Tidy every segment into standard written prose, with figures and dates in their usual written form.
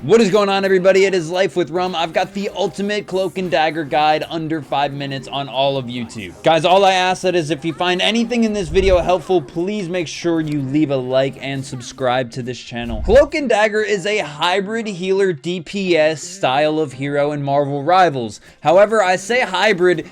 What is going on, everybody? It is Life with Rum. I've got the ultimate cloak and dagger guide under 5 minutes on all of YouTube. Guys, all I ask that is if you find anything in this video helpful, please make sure you leave a like and subscribe to this channel. Cloak and Dagger is a hybrid healer DPS style of hero in Marvel Rivals. However, I say hybrid.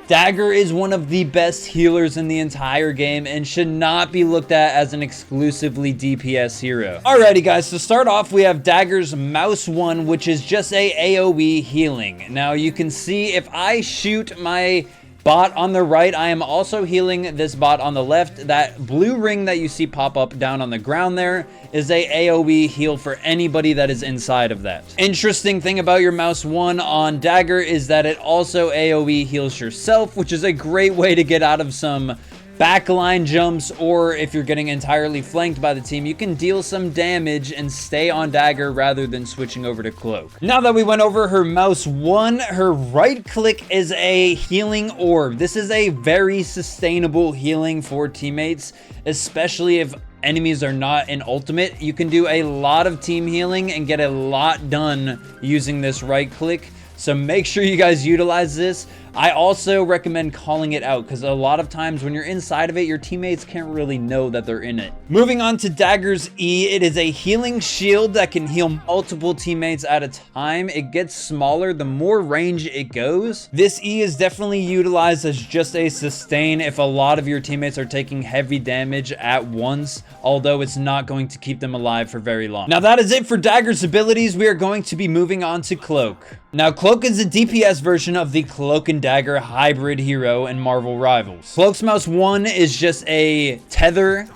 Dagger is one of the best healers in the entire game and should not be looked at as an exclusively DPS hero. Alrighty guys, to start off we have Dagger's Mouse 1, which is just a AoE healing. Now you can see if I shoot my bot on the right, I am also healing this bot on the left. That blue ring that you see pop up down on the ground there is a AoE heal for anybody that is inside of that. Interesting thing about your Mouse 1 on Dagger is that it also AoE heals yourself, which is a great way to get out of some backline jumps, or if you're getting entirely flanked by the team, you can deal some damage and stay on Dagger rather than switching over to Cloak. Now that we went over her Mouse 1, her right click is a healing orb. This is a very sustainable healing for teammates, especially if enemies are not in ultimate. You can do a lot of team healing and get a lot done using this right click. So make sure you guys utilize this. I also recommend calling it out because a lot of times when you're inside of it, your teammates can't really know that they're in it. Moving on to Dagger's E, it is a healing shield that can heal multiple teammates at a time. It gets smaller the more range it goes. This E is definitely utilized as just a sustain if a lot of your teammates are taking heavy damage at once, although it's not going to keep them alive for very long. Now that is it for Dagger's abilities. We are going to be moving on to Cloak. Now Cloak is a DPS version of the Cloak and Dagger hybrid hero in Marvel Rivals. Cloak's Mouse 1 is just a tether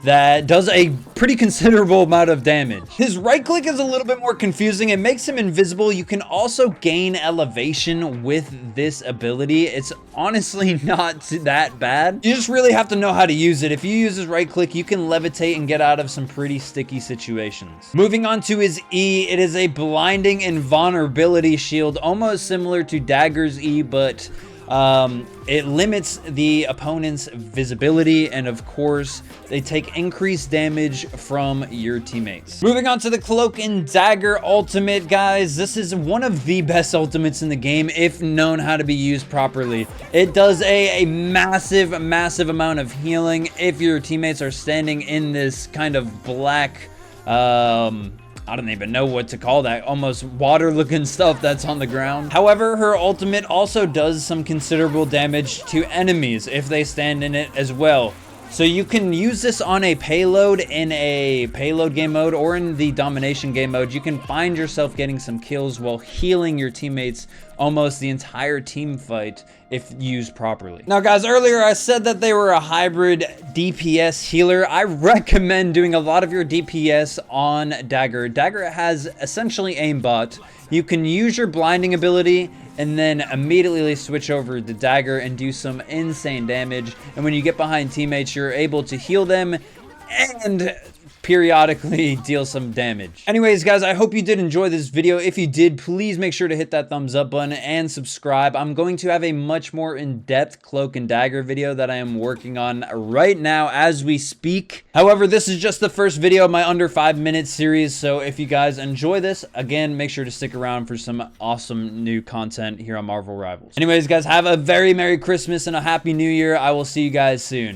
that does a pretty considerable amount of damage. His right click is a little bit more confusing. It makes him invisible. You can also gain elevation with this ability. It's honestly not that bad. You just really have to know how to use it. If you use his right click, you can levitate and get out of some pretty sticky situations. Moving on to his E, it is a blinding and vulnerability shield, almost similar to Dagger's E, but it limits the opponent's visibility, and of course they take increased damage from your teammates. Moving on to the Cloak and Dagger ultimate, guys. This is one of the best ultimates in the game if known how to be used properly. It does a massive amount of healing if your teammates are standing in this kind of black I don't even know what to call that, almost water looking stuff that's on the ground. However, her ultimate also does some considerable damage to enemies if they stand in it as well. So you can use this on a payload in a payload game mode or in the domination game mode. You can find yourself getting some kills while healing your teammates almost the entire team fight if used properly. Now guys, earlier I said that they were a hybrid DPS healer. I recommend doing a lot of your DPS on Dagger. Dagger has essentially aimbot. You can use your blinding ability and then immediately switch over to Dagger and do some insane damage. And when you get behind teammates, you're able to heal them and periodically deal some damage. Anyways, guys, I hope you did enjoy this video. If you did, please make sure to hit that thumbs up button and subscribe. I'm going to have a much more in-depth Cloak and Dagger video that I am working on right now as we speak. However, this is just the first video of my under 5 minute series, so if you guys enjoy this, again, make sure to stick around for some awesome new content here on Marvel Rivals. Anyways, guys, have a very Merry Christmas and a Happy New Year. I will see you guys soon.